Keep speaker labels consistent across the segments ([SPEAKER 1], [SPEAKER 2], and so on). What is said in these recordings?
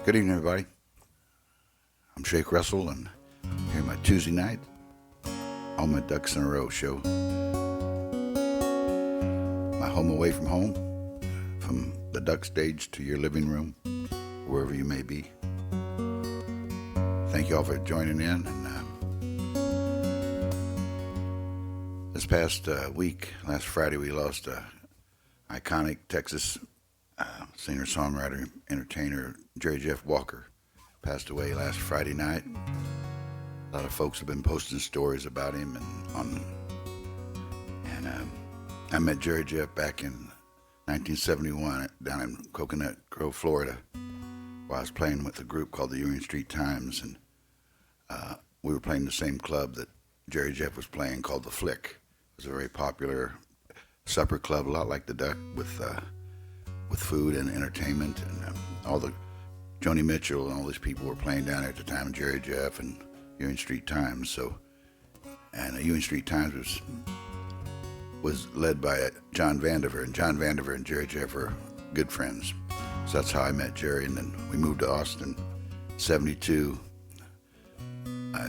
[SPEAKER 1] Good evening, everybody. I'm Shake Russell, and here my Tuesday night, all my ducks in a row show. My home away from home, from the duck stage to your living room, wherever you may be. Thank you all for joining in. And this past week, last Friday, we lost a iconic Texas singer, songwriter, entertainer, Jerry Jeff Walker. Passed away last Friday night. A lot of folks have been posting stories about him, and I met Jerry Jeff back in 1971 down in Coconut Grove, Florida, while I was playing with a group called the Union Street Times, and we were playing the same club that Jerry Jeff was playing, called the Flick. It was a very popular supper club, a lot like the Duck, with food and entertainment, and all the Joni Mitchell and all these people were playing down there at the time, Jerry Jeff and Union Street Times. So, and the Union Street Times was led by John Vandiver, and John Vandiver and Jerry Jeff were good friends. So that's how I met Jerry, and then we moved to Austin, '72.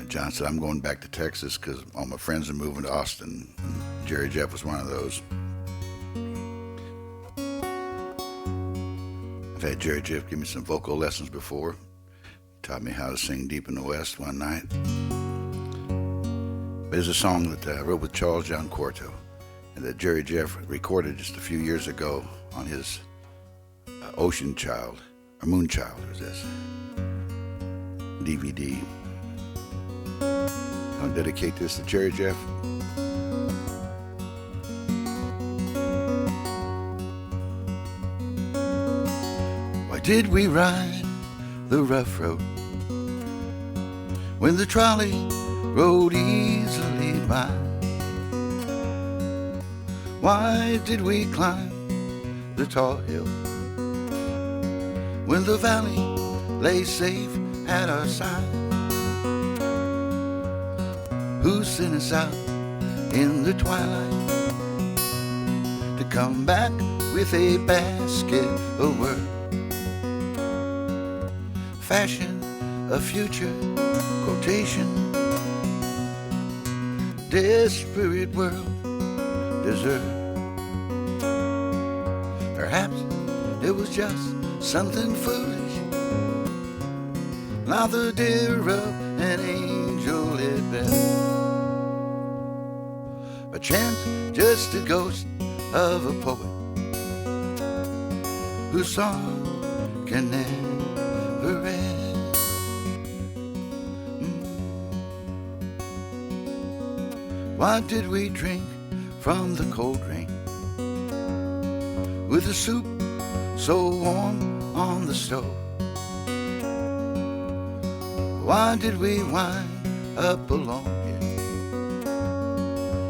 [SPEAKER 1] John said, "I'm going back to Texas because all my friends are moving to Austin." And Jerry Jeff was one of those. I've had Jerry Jeff give me some vocal lessons before. Taught me how to sing Deep in the West one night. There's a song that I wrote with Charles John Quarto, and that Jerry Jeff recorded just a few years ago on his Ocean Child, or Moon Child, was this DVD. I'm going to dedicate this to Jerry Jeff. Why did we ride the rough road when the trolley rode easily by? Why did we climb the tall hill when the valley lay safe at our side? Who sent us out in the twilight to come back with a basket of work? Fashion a future quotation, desperate world desert. Perhaps it was just something foolish, not the dear of an angel it bell. A chance, just a ghost of a poet whose song can never end. Why did we drink from the cold rain with the soup so warm on the stove? Why did we wind up alone here,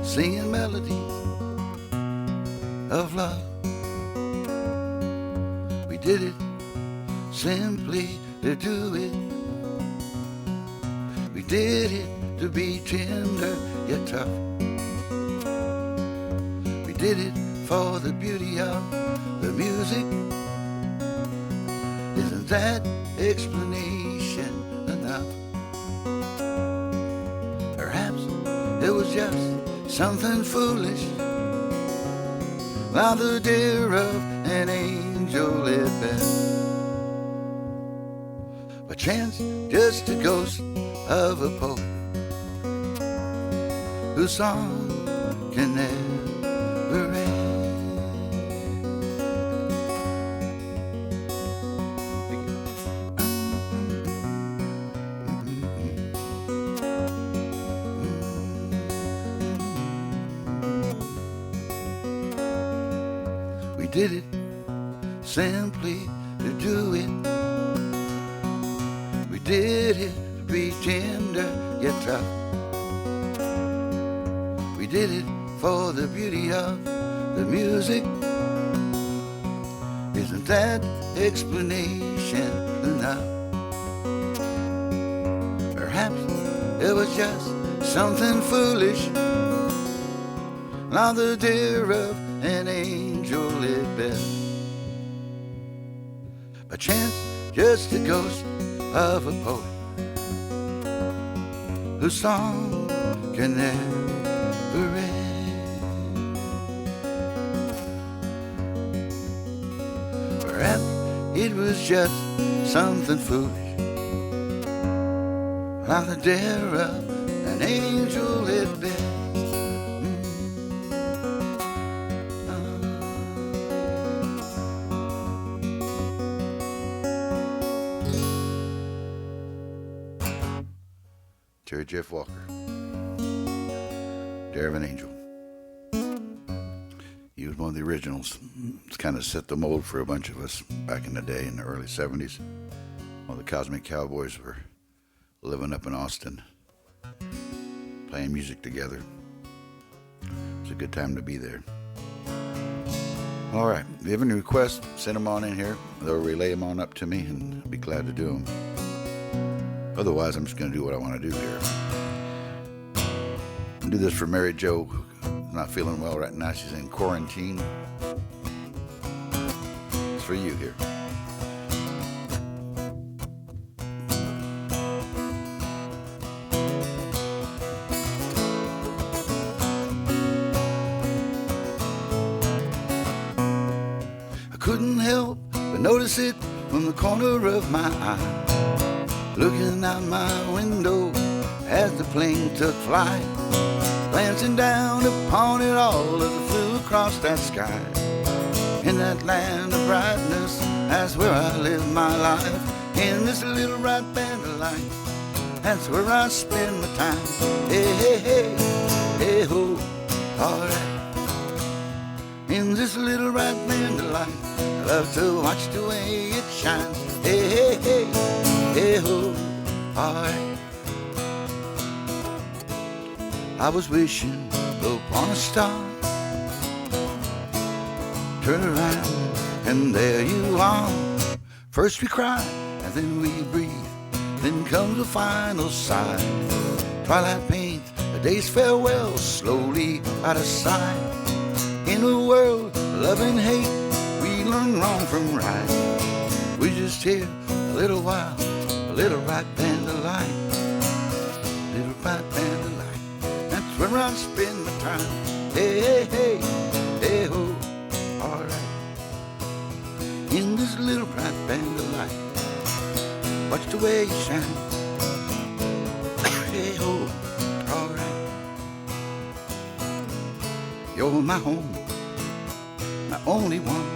[SPEAKER 1] singing melodies of love? We did it simply to do it. We did it to be tender yet tough. We did it for the beauty of the music. Isn't that explanation enough? Perhaps it was just something foolish, like the dear of an angel at best. By chance, just a ghost of a poet whose song can never end. We did it simply to do it. We did it to be tender yet tough. We did it for the beauty of the music. Isn't that explanation enough? Perhaps it was just something foolish, not the dear of an angel at best. By chance, just a ghost of a poet whose song can never end. Perhaps it was just something foolish, like the dare of an angel at best. Jerry Jeff Walker, Dare of an Angel. He was one of the originals. It's kind of set the mold for a bunch of us back in the day in the early 70s. While the Cosmic Cowboys were living up in Austin, playing music together. It's a good time to be there. All right, if you have any requests, send them on in here. They'll relay them on up to me, and I'll be glad to do them. Otherwise, I'm just going to do what I want to do here. I'll do this for Mary Jo, who's not feeling well right now. She's in quarantine. It's for you here. I couldn't help but notice it from the corner of my eye, looking out my window as the plane took flight, glancing down upon it all as it flew across that sky. In that land of brightness, that's where I live my life. In this little bright band of light, that's where I spend my time. Hey, hey, hey, hey, ho, alright. In this little bright band of light, I love to watch the way it shines. Hey, hey, hey, hey, ho, alright. I was wishing upon a star, turn around and there you are. First we cry and then we breathe, then comes a final sigh. Twilight paints a day's farewell slowly out of sight. In a world of love and hate, we learn wrong from right. We just here a little while, a little bright band of light, little bright band of light. That's where I spend my time. Hey, hey, hey, hey, ho, alright. In this little bright band of light, watch the way you shine. Hey, ho, alright. You're my home, my only one.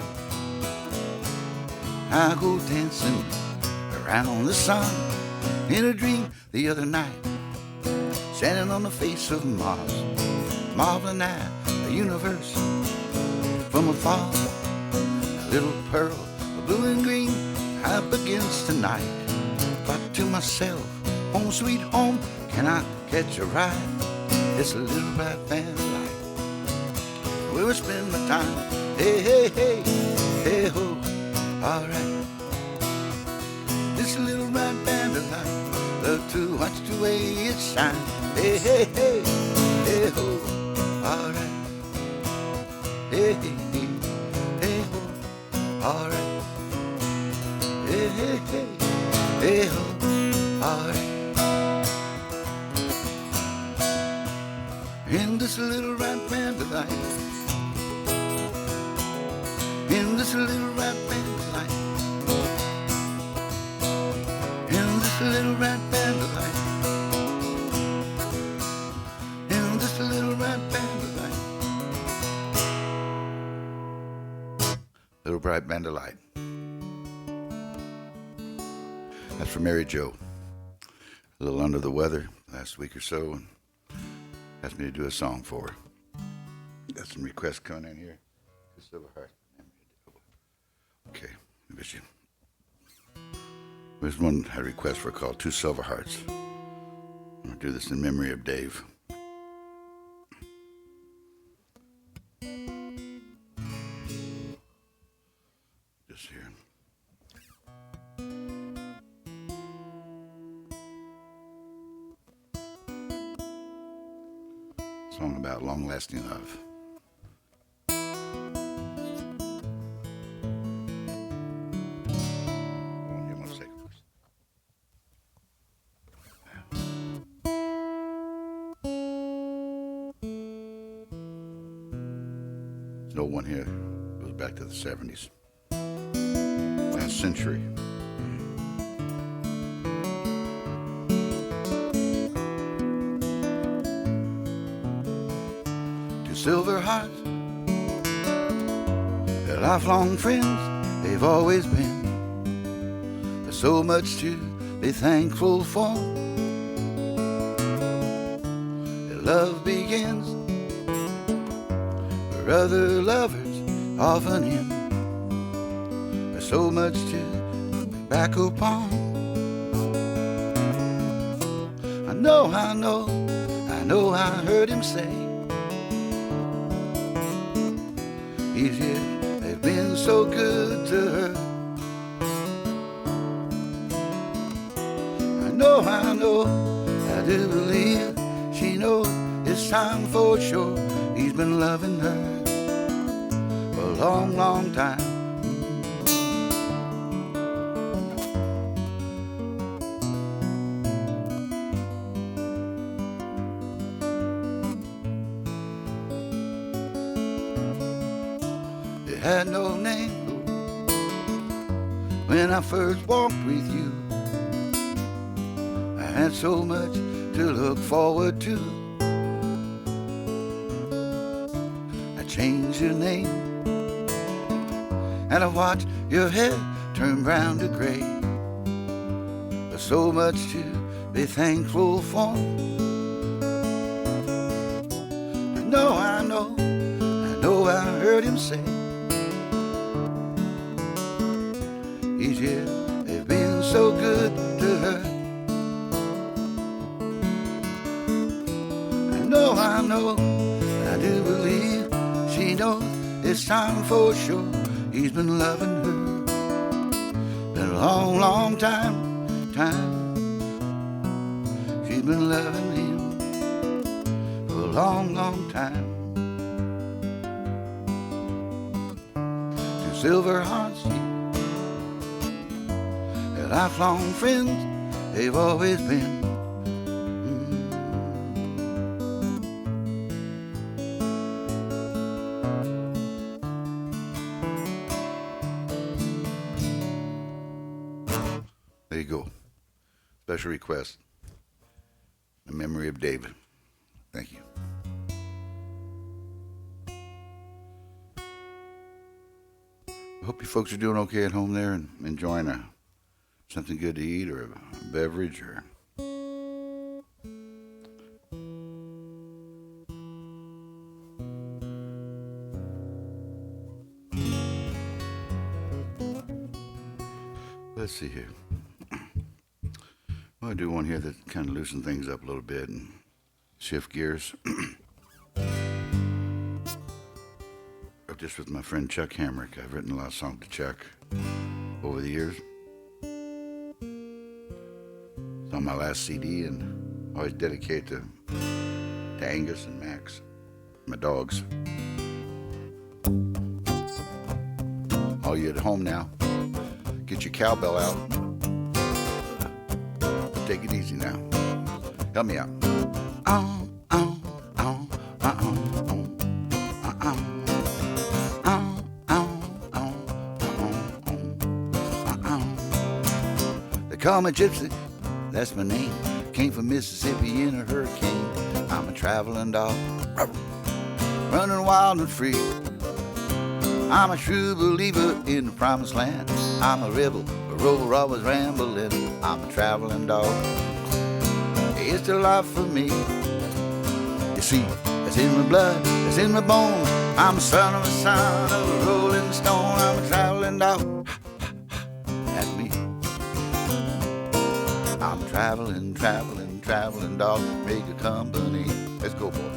[SPEAKER 1] I go dancing around the sun in a dream the other night, standing on the face of Mars, marveling at the universe from afar. A little pearl of blue and green up against the night. Thought to myself, home sweet home, can I catch a ride? It's a little bright band of light where I spend my time. Hey, hey, hey, hey, ho, alright. This little bright band of light, love to watch the way it shines. Hey, hey, hey, hey, ho, alright. Hey, hey, hey, hey, ho, alright. Hey, hey, hey, hey, ho, alright. In this little bright band of light, in this little bright band of light, in this little bright band of light, in this little bright band of light, little bright band of light. That's for Mary Jo. A little under the weather last week or so, and asked me to do a song for her. Got some requests coming in here. Silver Heart. Okay, there's one I had a request for called Two Silver Hearts. I'm going to do this in memory of Dave. Just here. Song about long-lasting love. An old one here goes back to the 70s. Last century. Two silver hearts, they're lifelong friends, they've always been. There's so much to be thankful for. Their love begins where other lovers often end. There's so much to look back upon. I know I heard him say, these years they've been so good to her. I know, I do believe she knows it's time for sure. He's been loving her for a long, long time. It had no name when I first walked with you. I had so much to look forward to. I changed your name and I watched your head turn brown to gray. There's so much to be thankful for. I know I heard him say, these years they've been so good to her. I know, I do believe she knows it's time for sure. He's been loving her, been a long, long time. She's been loving him for a long, long time. Two silver hearts, they're lifelong friends, they've always been. There you go. Special request. In memory of David. Thank you. I hope you folks are doing okay at home there and enjoying something good to eat or a beverage or let's see here. Well, I do one here that kind of loosen things up a little bit and shift gears. Wrote this with my friend Chuck Hamrick. I've written a lot of songs to Chuck over the years. It's on my last CD and always dedicate to Angus and Max, my dogs. All you at home now, get your cowbell out. Take it easy now. Help me out. They call me Gypsy, that's my name. Came from Mississippi in a hurricane. I'm a traveling dog, running wild and free. I'm a true believer in the promised land. I'm a rebel, a rover, always rambling. I'm a traveling dog. It's the life for me. You see, it's in my blood, it's in my bones. I'm a son of a rolling stone. I'm a traveling dog. That's me. I'm a traveling dog. Make a company. Let's go, boy.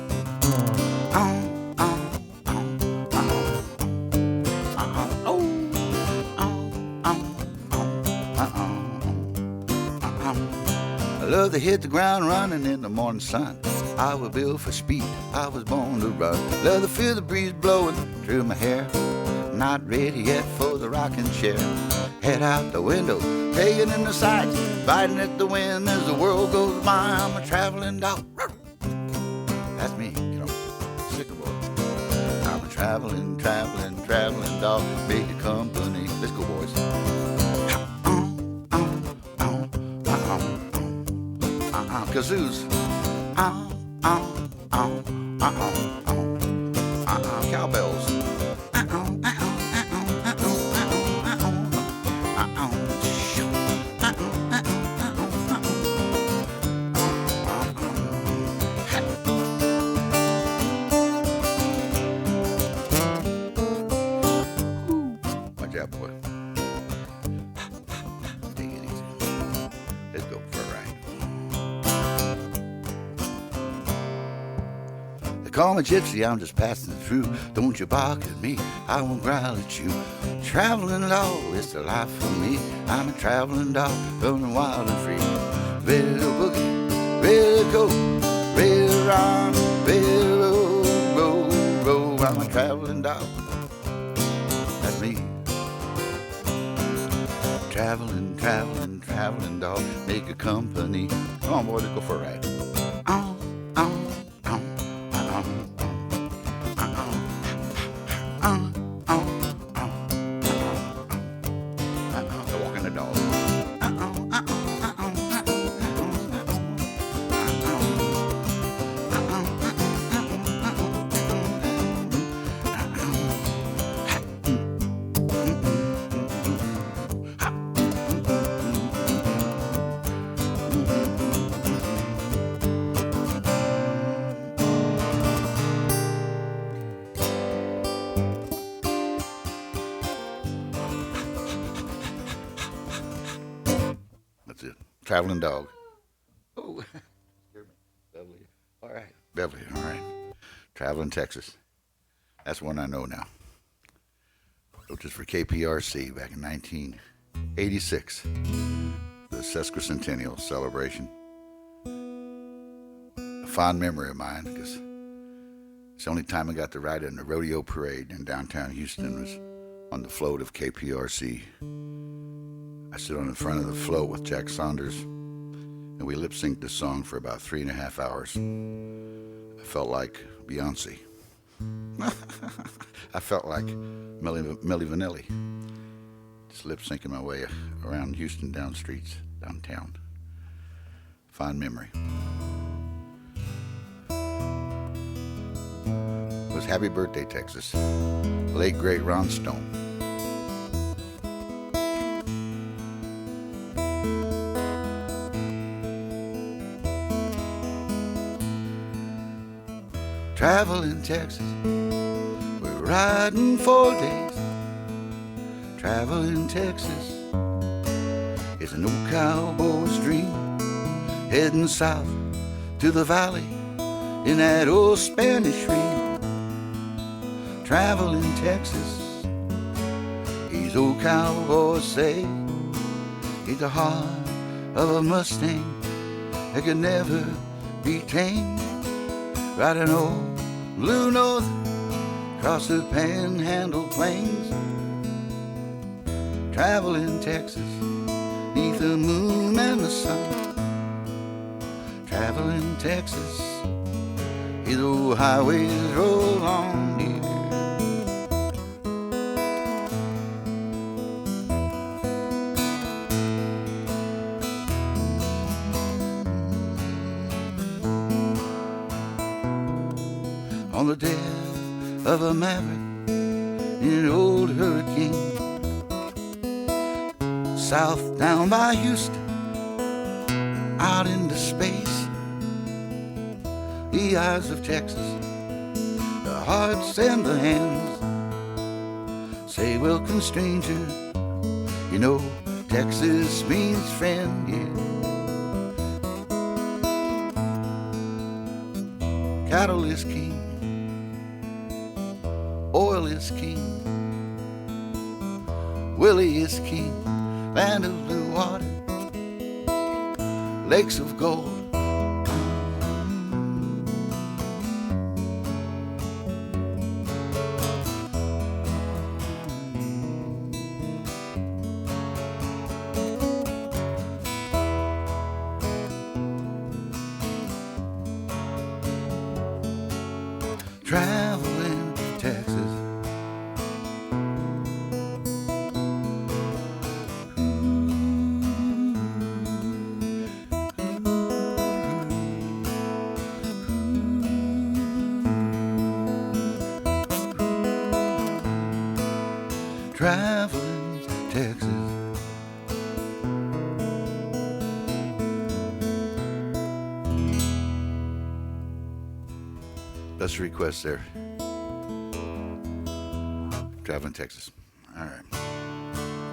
[SPEAKER 1] I love to hit the ground running in the morning sun. I was built for speed, I was born to run. Love to feel the breeze blowing through my hair. Not ready yet for the rocking chair. Head out the window, taking in the sights, biting at the wind as the world goes by. I'm a traveling dog. That's me, you know, sick of it. I'm a traveling, traveling, traveling dog, make a company. Let's go, boys. Kazoos. Cowbells. Watch out, boy. Take it easy. Let's go for a ride. They call me Gypsy, I'm just passing through. Don't you bark at me, I won't growl at you. Traveling dog, it's the life for me. I'm a traveling dog, running wild and free. Ready to boogie, ready to go, ready to run, ready to roll. I'm a traveling dog, that's me. Traveling, traveling, traveling dog, make a company. Come on, boy, let's go for a ride. Walking the dog. That's it. Traveling dog. Oh, scared me. Beverly. All right. Beverly. All right. Traveling Texas. That's one I know now. Which is for KPRC back in 1986. The sesquicentennial celebration. A fond memory of mine because it's the only time I got to ride in the rodeo parade in downtown Houston was on the float of KPRC. I stood on the front of the float with Jack Saunders, and we lip-synced the song for about 3.5 hours. I felt like Beyonce. I felt like Milli Vanilli. Just lip-syncing my way around Houston down streets, downtown. Fond memory. It was Happy Birthday, Texas. Late, great Ron Stone. Traveling Texas, we're riding 4 days. Traveling Texas is an old cowboy's dream, heading south to the valley in that old Spanish ring. Traveling Texas, these old cowboys say, he's the heart of a Mustang that could never be tamed. Riding old Blue North across the Panhandle Plains. Traveling Texas, neath the moon and the sun. Traveling Texas, these old highways roll on near. On the deck of a Maverick in an old hurricane, south down by Houston, out into space. The eyes of Texas, the hearts and the hands say, welcome stranger, you know Texas means friend, yeah. Cattle is king, oil is king, Willie is king, land of blue water, lakes of gold. Traveling Texas, Texas. That's a request there. Traveling Texas. All right.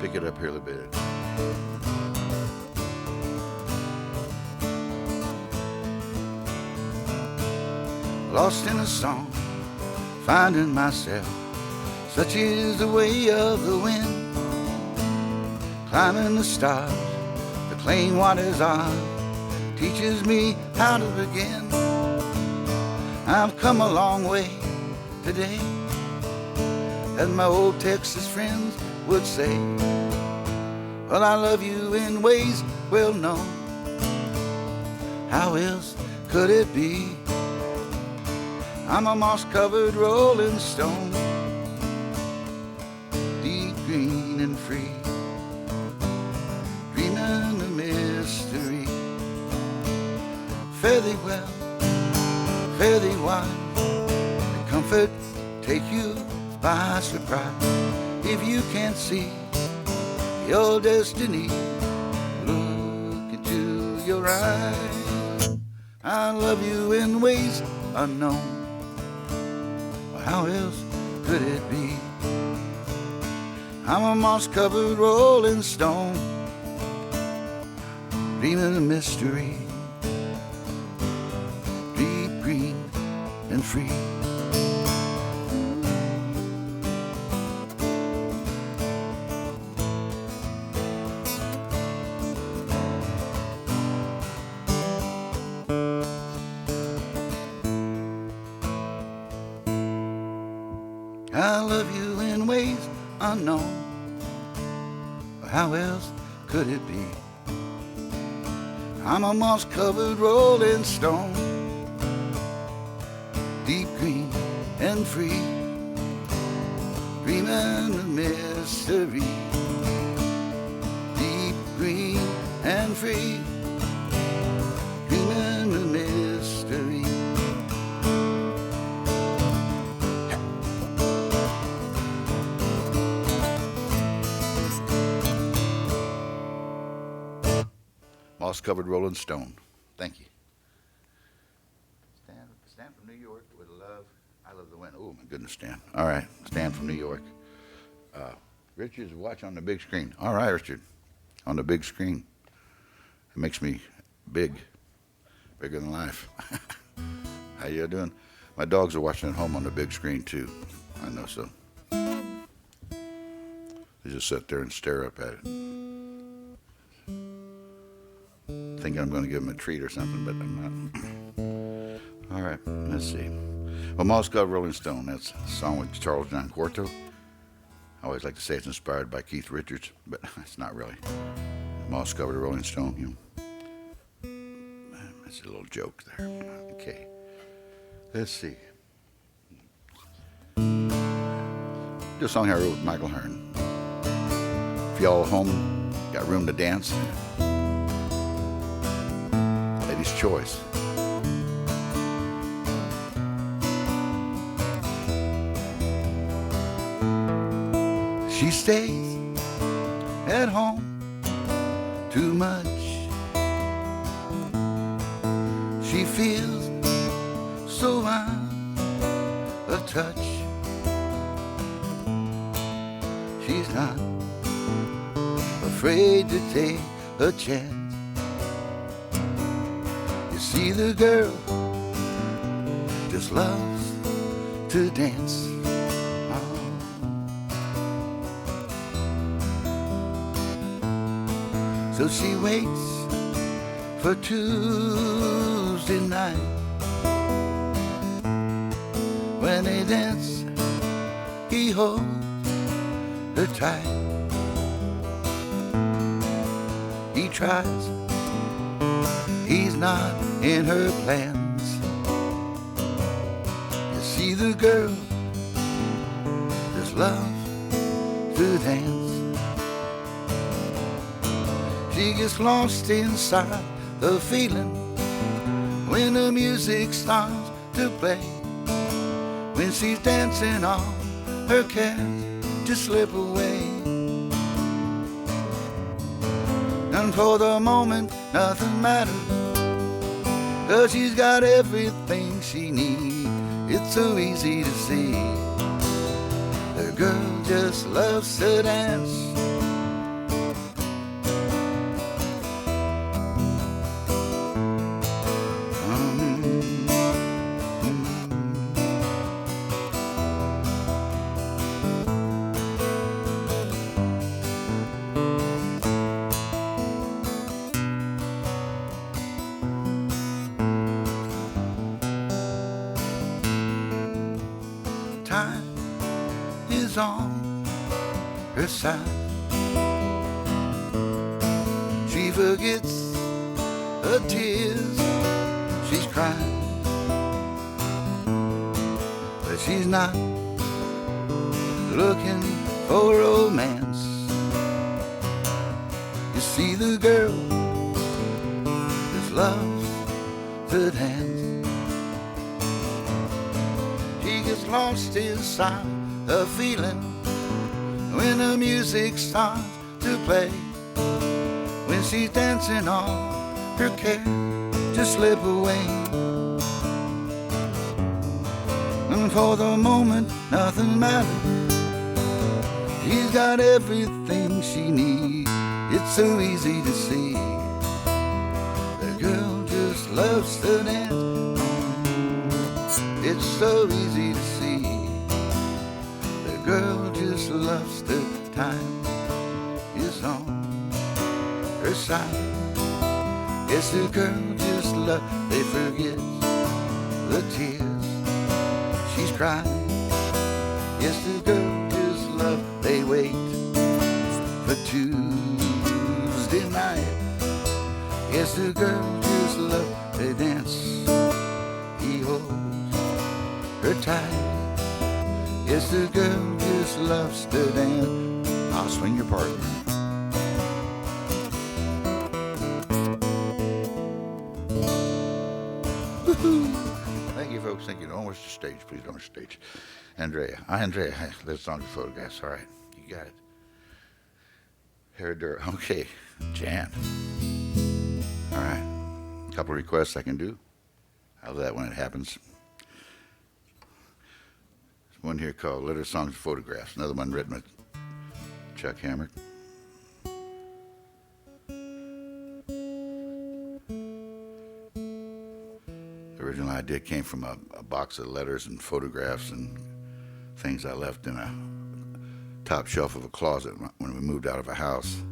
[SPEAKER 1] Pick it up here a little bit. Lost in a song, finding myself. Such is the way of the wind. Climbing the stars, the clean water's on, teaches me how to begin. I've come a long way today, as my old Texas friends would say. Well, I love you in ways well known. How else could it be? I'm a moss-covered rolling stone, deep green and free, dreaming of mystery. Fare thee well, fare thee wide, and comfort take you by surprise. If you can't see your destiny, look into your eyes. I love you in ways unknown. How else could it be? I'm a moss-covered rolling stone, dreaming of mystery, deep green and free. I love you in ways unknown. How else could it be? I'm a moss-covered rolling stone, deep green and free, dreaming of mystery, deep green and free, dreaming of mystery. Moss-covered rolling stone. Thank you. Stan from New York with love. I love the wind. Oh, my goodness, Stan. All right, Stan from New York. Richard's watch on the big screen. All right, Richard, on the big screen. It makes me big, bigger than life. How you doing? My dogs are watching at home on the big screen, too. I know so. They just sit there and stare up at it. Thinking I'm going to give them a treat or something, but I'm not. All right, let's see. Well, Moss-covered Rolling Stone, that's a song with Charles John Quarto. I always like to say it's inspired by Keith Richards, but it's not really. Moss-covered Rolling Stone, you know. That's a little joke there. Okay, let's see. Do a song I wrote with Michael Hearn. If y'all home got room to dance, Lady's Choice. She stays at home too much. She feels so out of touch. She's not afraid to take a chance. You see, the girl just loves to dance. So she waits for Tuesday night, when they dance, he holds her tight. He tries, he's not in her plans. You see, the girl just loves to dance. She gets lost inside the feeling when the music starts to play. When she's dancing, all her cares just slip away. And for the moment, nothing matters, 'cause she's got everything she needs. It's so easy to see. The girl just loves to dance. Time is on her side. She forgets her tears she's crying, but she's not looking for romance. You see, the girl just loves to dance. Lost inside a feeling when the music starts to play. When she's dancing, all her care just slip away. And for the moment, nothing matters. She's got everything she needs. It's so easy to see. The girl just loves to dance. It's so easy to see. The girl just loves the time is on her side. Yes, the girl just loves, they forget the tears she's crying. Yes, the girl just loves, they wait for Tuesday night. Yes, the girl just loves, they dance. He holds her tight. Yes, the girl just loves to dance. I'll swing your partner. Woo-hoo. Thank you, folks. Thank you. Don't wish the stage. Please don't wish the stage. Andrea. Hi, Andrea. Hi. Let's song the photographs. All right. You got it. Herradura. Okay. Jan. All right. A couple of requests I can do. How's that when it happens? One here called Letter Songs and Photographs. Another one written by Chuck Hammer. The original idea came from a box of letters and photographs and things I left in a top shelf of a closet when we moved out of a house.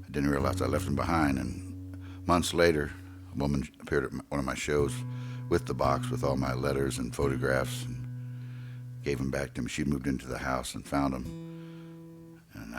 [SPEAKER 1] I didn't realize I left them behind, and months later, a woman appeared at one of my shows with the box with all my letters and photographs, and gave them back to me. She moved into the house and found them. And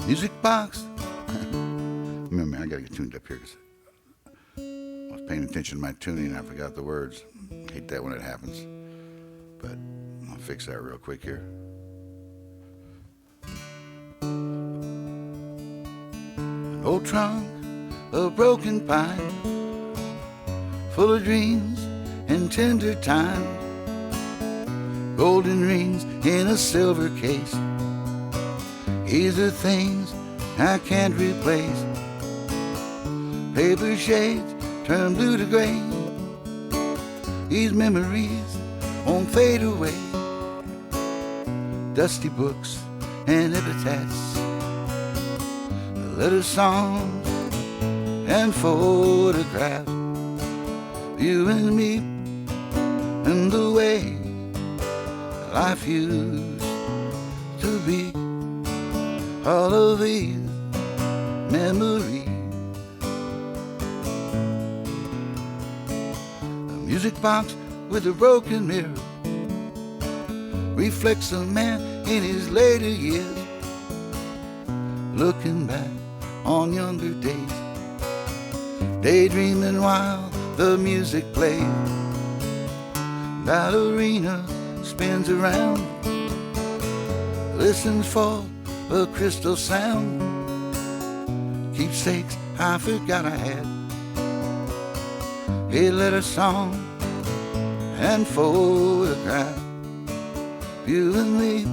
[SPEAKER 1] music box. Remember, I gotta get tuned up here because I was paying attention to my tuning and I forgot the words. I hate that when it happens, but I'll fix that real quick here. An old trunk of broken pine, full of dreams and tender time, golden rings in a silver case. These are things I can't replace. Paper shades turn blue to gray. These memories won't fade away. Dusty books and epitaphs, letter songs and photographs. You and me and the way life used to be. All of these memories. A music box with a broken mirror reflects a man in his later years, looking back on younger days, daydreaming while the music plays. Ballerina spins around, listens for a crystal sound. Keepsakes I forgot I had. A letter song and photograph. You and me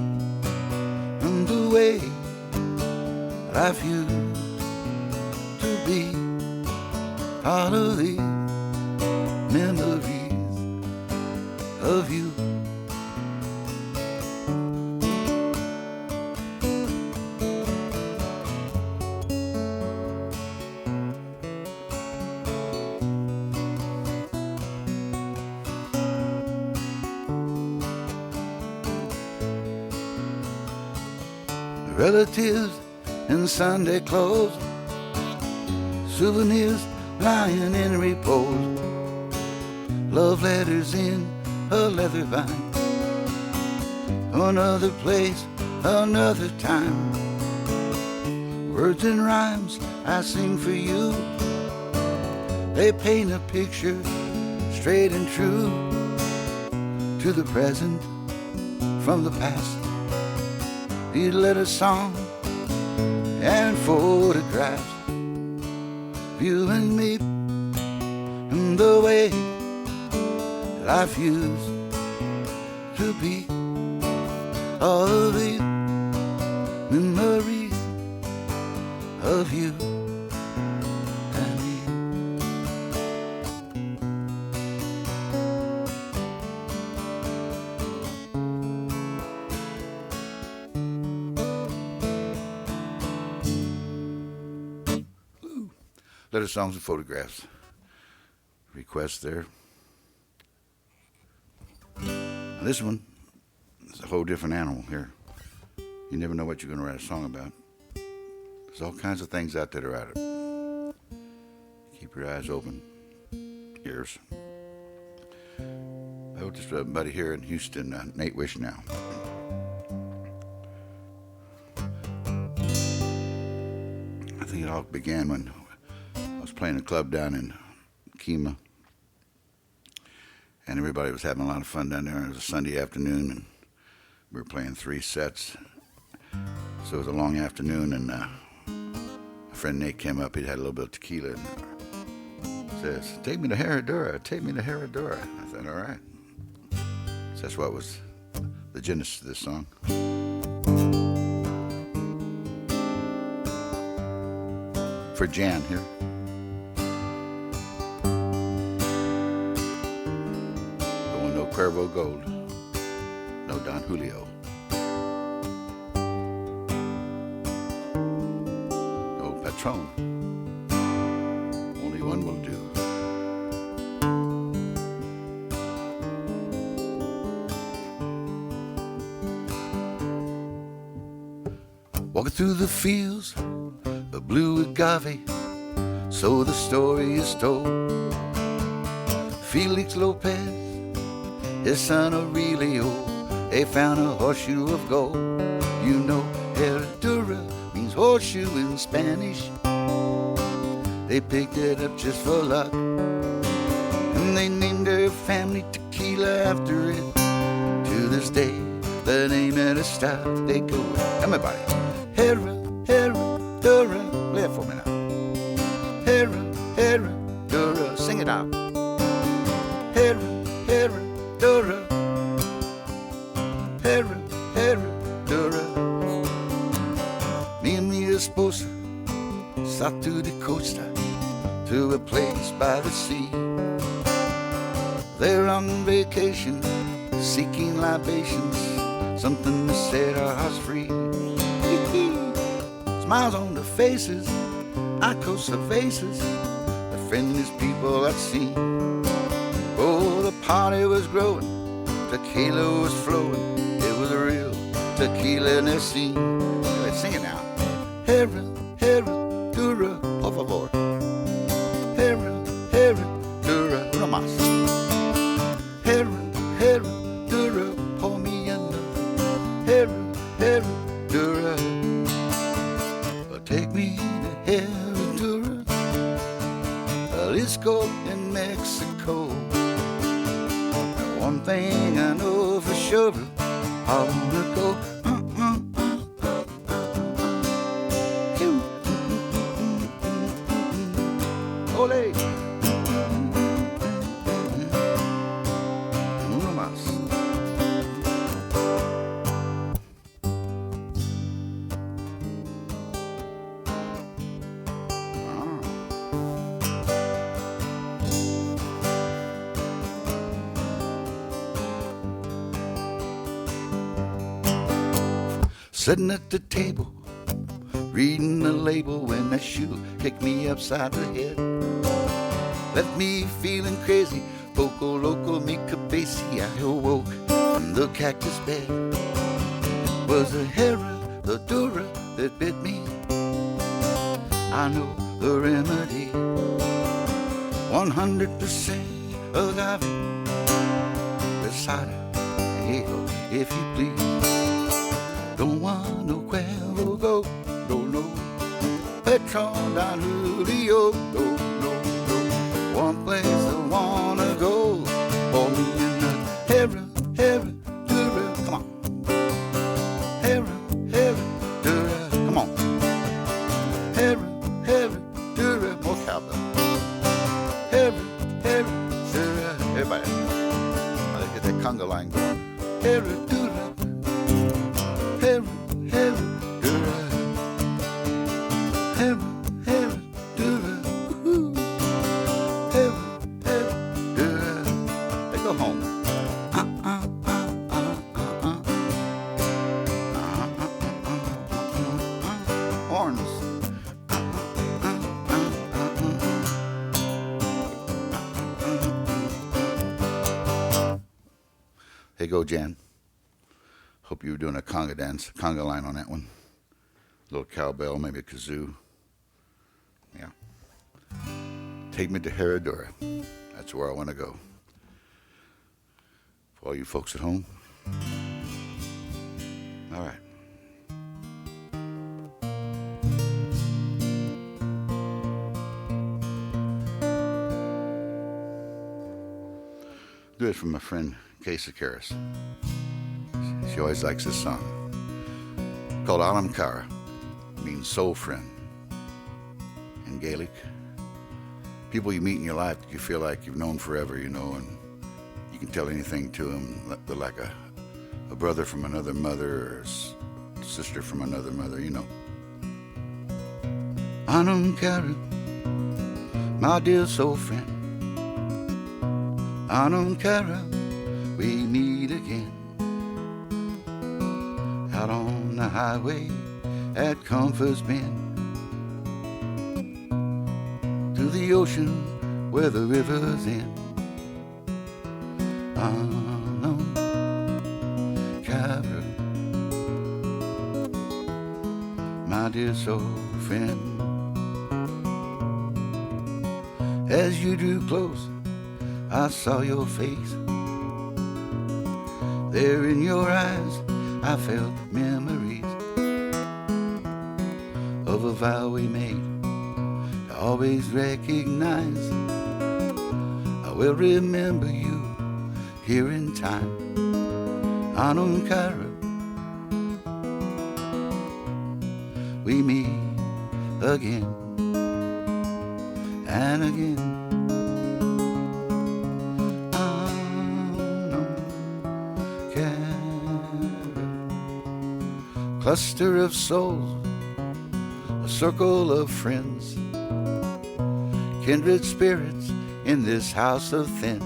[SPEAKER 1] and the way life used to be. All of these memories of you. Relatives in Sunday clothes, souvenirs lying in repose, love letters in a leather bind. Another place, another time. Words and rhymes I sing for you. They paint a picture straight and true to the present from the past. These letter songs and photographs, you and me, and the way life used to be. All of these memories of you and me. Letter songs and photographs. Requests there. Now this one is a whole different animal here. You never know what you're going to write a song about. There's all kinds of things out there to write it. Keep your eyes open. Ears. I hope this buddy here in Houston, Nate Wishnow. I think it all began when I was playing a club down in Kemah, and everybody was having a lot of fun down there. It was a Sunday afternoon, and we were playing 3 sets, so it was a long afternoon, and my friend Nate came up. He'd had a little bit of tequila, and says, "Take me to Herradura, take me to Herradura." I said, "All right." So that's what was the genesis of this song. For Jan here. Going no Cuervo Gold, no Don Julio, no Patron, only one will do. Walking through the fields of blue agave, so the story is told. Felix Lopez, his son Aurelio, they found a horseshoe of gold. You know Herradura means horseshoe in Spanish. They picked it up just for luck, and they named their family tequila after it. To this day, the name of the style they go with. Come on, buddy. Herradura, play it for me now. Herradura, sing it out. Herradura, Herradura. Me and mi esposa south to the costa, to a place by the sea. They're on vacation, seeking libations, something to set our hearts free. Smiles on the faces, Icosa vases, the friendliest people I've seen. Oh, the party was growing, tequila was flowing, it was a real tequila in the scene. Let's sing it now. Herradura, por favor. Herradura, uno más. Herradura, por mi another. Herradura. Take me to Herradura, Jalisco in Mexico. And one thing I know for sure, I wanna go Ole. Uno más. Sitting at the table, reading the label when that shoe kicked me upside the head. Left me feeling crazy, poco loco mi cabeza. I awoke from the cactus bed. Was the Herradura that bit me? I know the remedy. 100% agave, cider, hey-ho, if you please. Don't want no Cuervo Go, no Patron Don Julio, no. One place I wanna go, for me in the Herradura, come on. Herradura, come on. Herradura, more cowbell. Herradura, everybody. Let's get that conga line going. Herradura. Go home. Horns. Hey, go, Jan. Hope you were doing a conga dance, conga line on that one. A little cowbell, maybe a kazoo. Yeah. Take me to Herradura. That's where I want to go. For all you folks at home. All right. Do it from my friend Casey Karras. She always likes this song. Called Alam Cara. Means soul friend in Gaelic. People you meet in your life that you feel like you've known forever, you know, and you can tell anything to them. They're like a brother from another mother or a sister from another mother, you know. Alam Cara, my dear soul friend. Alam Cara, we meet again. Out on the highway at Comfort's Bend, to the ocean where the river's end. Alam Cara, my dear soul friend. As you drew close, I saw your face. There in your eyes I felt memories of a vow we made to always recognize. I will remember you here in time. Alam Cara, we meet again and again. Cluster of souls, a circle of friends, kindred spirits in this house of thin.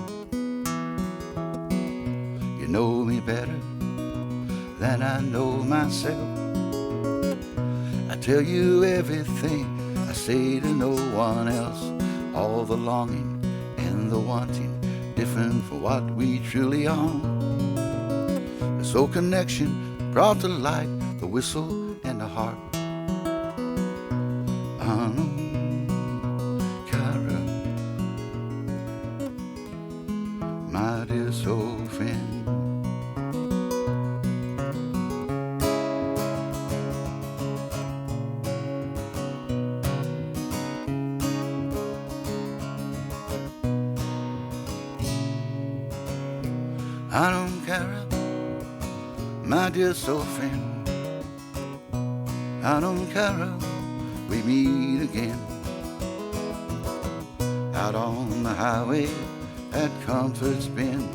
[SPEAKER 1] You know me better than I know myself. I tell you everything I say to no one else. All the longing and the wanting, different from what we truly are. The soul connection brought to light the whistle and the harp. Alam Cara, my dear soul friend. Alam Cara, my dear soul friend. Alam Cara, we meet again. out on the highway at Comfort's Bend,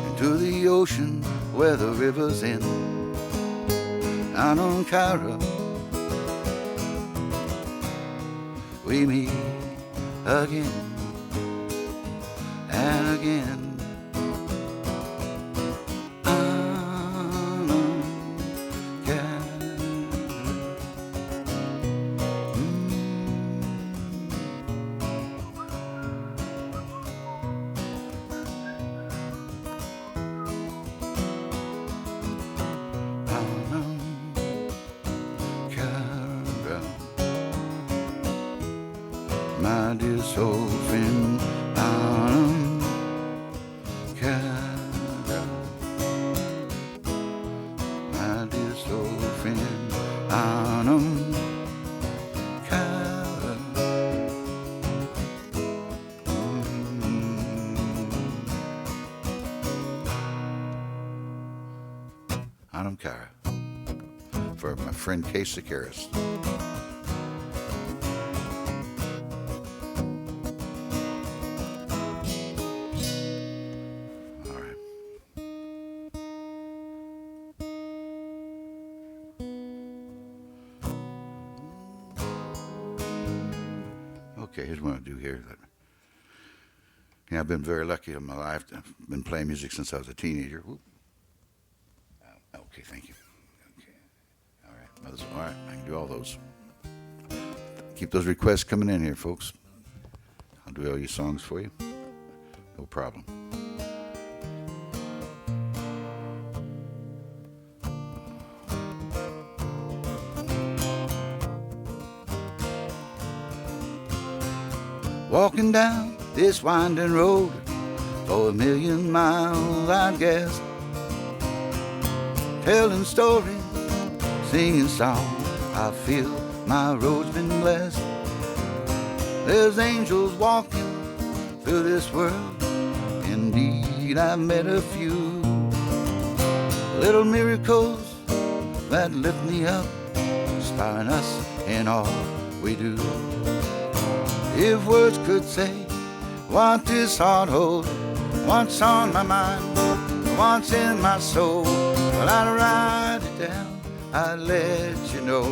[SPEAKER 1] into the ocean where the rivers end, out on Kyra we meet again and again. My dear soul friend, Cara. My dear soul friend, Cara. Cara. For my friend Case Sakaris. Okay, here's what I'll do here. Yeah, I've been very lucky in my life. I've been playing music since I was a teenager. Whoop. Okay, thank you. Okay. All right. All right, I can do all those. Keep those requests coming in here, folks. I'll do all your songs for you. No problem. Walking down this winding road for 1,000,000 miles, I guess, telling stories, singing songs. I feel my road's been blessed. There's angels walking through this world. Indeed, I've met a few little miracles that lift me up, inspiring us in all we do. If words could say what this heart holds, what's on my mind, what's in my soul, well, I'd write it down, I'd let you know.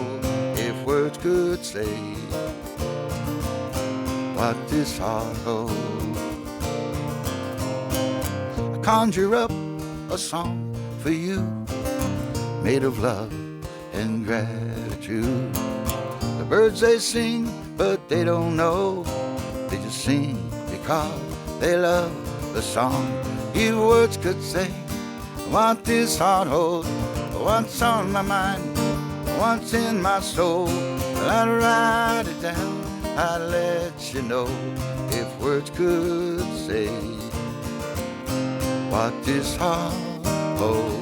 [SPEAKER 1] If words could say what this heart holds, I conjure up a song for you, made of love and gratitude. The birds they sing, but they don't know. They just sing because they love the song. If words could say what this heart holds, what's on my mind, what's in my soul, well, I'd write it down, I'd let you know. If words could say what this heart holds.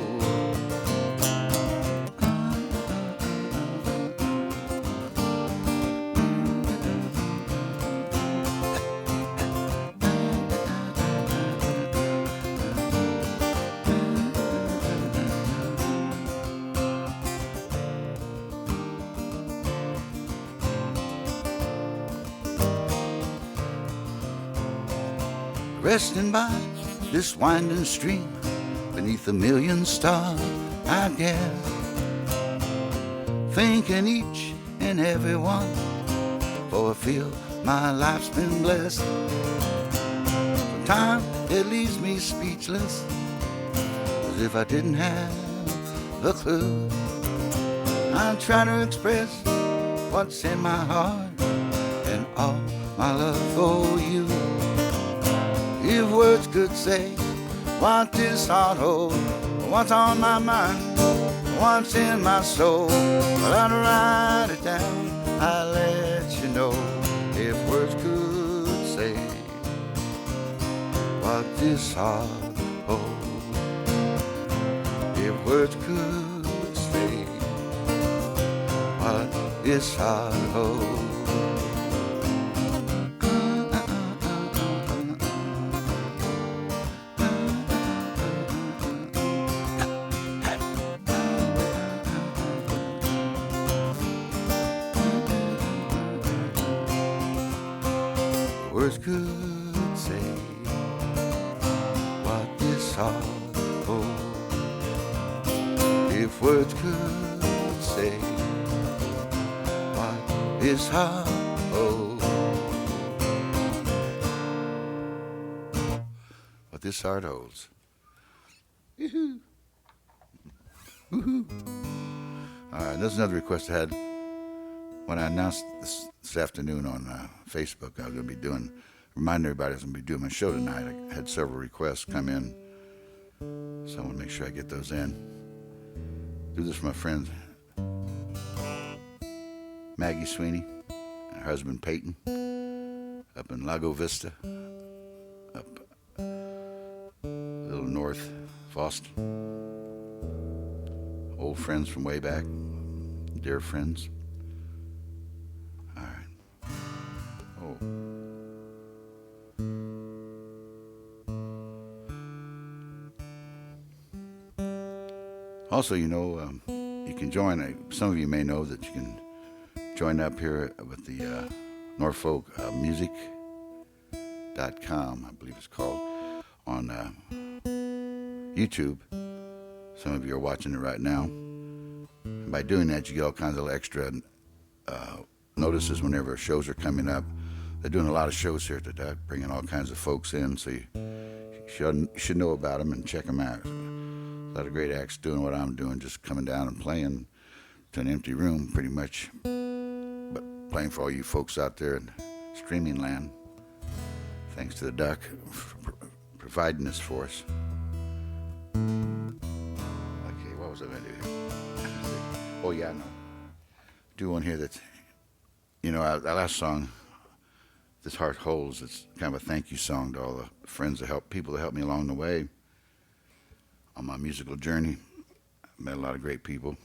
[SPEAKER 1] Resting by this winding stream beneath 1,000,000 stars, I guess, thinking each and every one, for I feel my life's been blessed. Sometimes it leaves me speechless, as if I didn't have the clue. I try to express what's in my heart and all my love for you. If words could say what this heart holds, what's on my mind, what's in my soul, well, I'd write it down, I'd let you know. If words could say what this heart holds, if words could say what this heart holds. could say what this heart holds. If words could say what this heart holds. What this heart holds. Woohoo. Woohoo. All right, this is another request I had when I announced this afternoon on Facebook. I was going to be reminding everybody I was going to be doing my show tonight. I had several requests come in, so I want to make sure I get those in. Do this for my friend Maggie Sweeney and her husband Peyton up in Lago Vista, up a little north of Austin. Old friends from way back, dear friends. All right. Oh. Also, you can join. Some of you may know that you can join up here with the Norfolk music.com, I believe it's called, on YouTube. Some of you are watching it right now. And by doing that, you get all kinds of extra notices whenever shows are coming up. They're doing a lot of shows here today, bringing all kinds of folks in, so you should know about them and check them out. A lot of great acts doing what I'm doing, just coming down and playing to an empty room, pretty much. But playing for all you folks out there in streaming land. Thanks to the Duck for providing this for us. What was I going to do here? Oh, yeah, I know. Do one here that's, our last song, This Heart Holds, it's kind of a thank you song to all the friends people that helped me along the way on my musical journey. I met a lot of great people.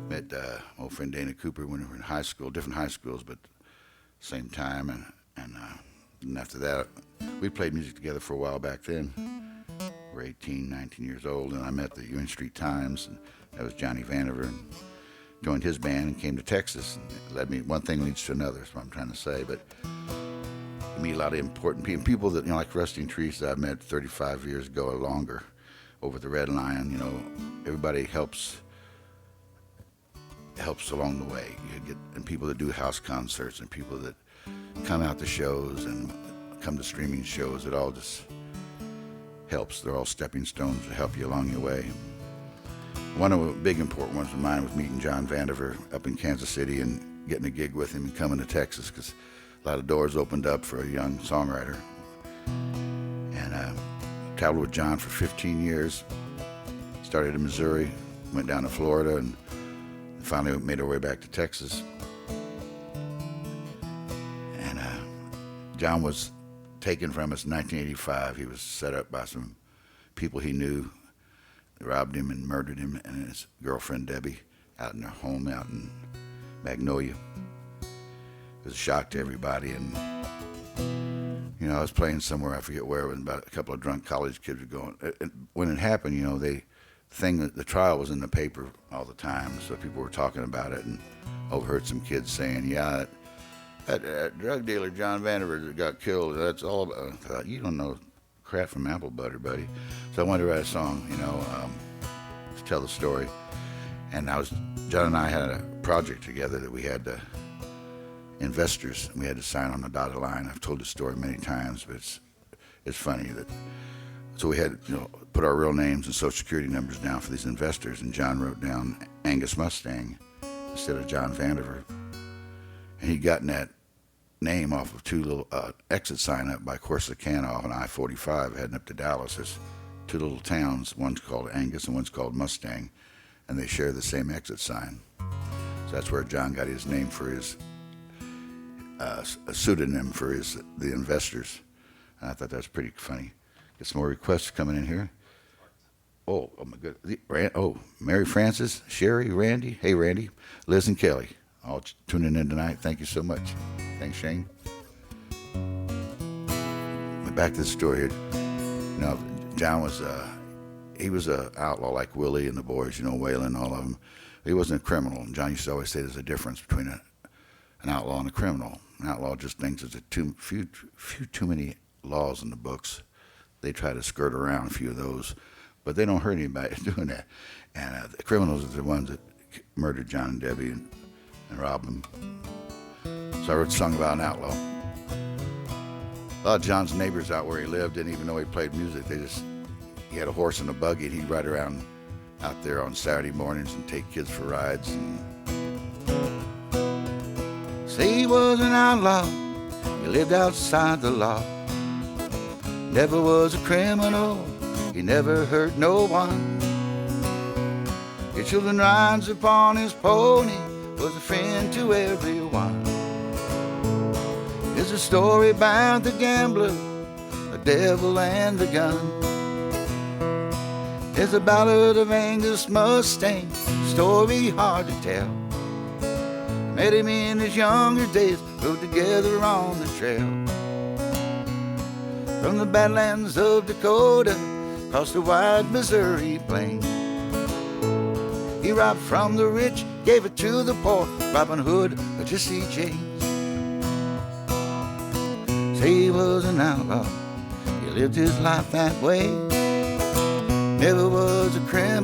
[SPEAKER 1] Met old friend Dana Cooper when we were in high school, different high schools, but same time, and after that, we played music together for a while back then. We're 18, 19 years old, and I met the Union Street Times, and that was Johnny Vandiver, and joined his band and came to Texas. And it led me, one thing leads to another, is what I'm trying to say. But you meet a lot of important people that, like Rusty Trees that I met 35 years ago or longer over the Red Lion. Everybody helps along the way. And people that do house concerts and people that come out to shows and come to streaming shows. It all just helps. They're all stepping stones to help you along your way. One of the big important ones of mine was meeting John Vandiver up in Kansas City and getting a gig with him and coming to Texas, because a lot of doors opened up for a young songwriter. And traveled with John for 15 years. Started in Missouri, went down to Florida, and finally made our way back to Texas. John was taken from us in 1985. He was set up by some people he knew. They robbed him and murdered him and his girlfriend Debbie out in their home out in Magnolia. It was a shock to everybody. And I was playing somewhere, I forget where, and about a couple of drunk college kids were going. When it happened, the trial was in the paper all the time, so people were talking about it, and overheard some kids saying, "Yeah, that drug dealer John Vandiver got killed. That's all about." I thought, you don't know crap from apple butter, buddy. So I wanted to write a song, to tell the story. And John and I had a project together that we had investors. We had to sign on the dotted line. I've told the story many times, but it's funny that. So we had put our real names and social security numbers down for these investors, and John wrote down Angus Mustang instead of John Vandiver. And he'd gotten that name off of two little exit sign up by Corsicana off on I-45 heading up to Dallas. There's two little towns, one's called Angus and one's called Mustang, and they share the same exit sign. So that's where John got his name for his a pseudonym for the investors. And I thought that was pretty funny. Get some more requests coming in here. Oh my goodness. Mary Frances, Sherry, Randy. Hey, Randy. Liz and Kelly. All tuning in tonight. Thank you so much. Thanks, Shane. Back to the story here. John was, he was an outlaw like Willie and the boys, Waylon, all of them. He wasn't a criminal. John used to always say there's a difference between an outlaw and a criminal. An outlaw just thinks there's few too many laws in the books. They try to skirt around a few of those, but they don't hurt anybody doing that. And the criminals are the ones that murdered John and Debbie and robbed them. So I wrote a song about an outlaw. A lot of John's neighbors out where he lived didn't even know he played music. He had a horse and a buggy, and he'd ride around out there on Saturday mornings and take kids for rides. And say he was an outlaw, he lived outside the law. Never was a criminal, he never hurt no one. His children rides upon his pony, was a friend to everyone. It's a story about the gambler, the devil and the gun. It's a ballad of Angus Mustang, story hard to tell. Met him in his younger days, rode together on the trail. From the Badlands of Dakota, across the wide Missouri plain. He robbed from the rich, gave it to the poor, Robin Hood or Jesse James. Say he was an outlaw, he lived his life that way. Never was a criminal,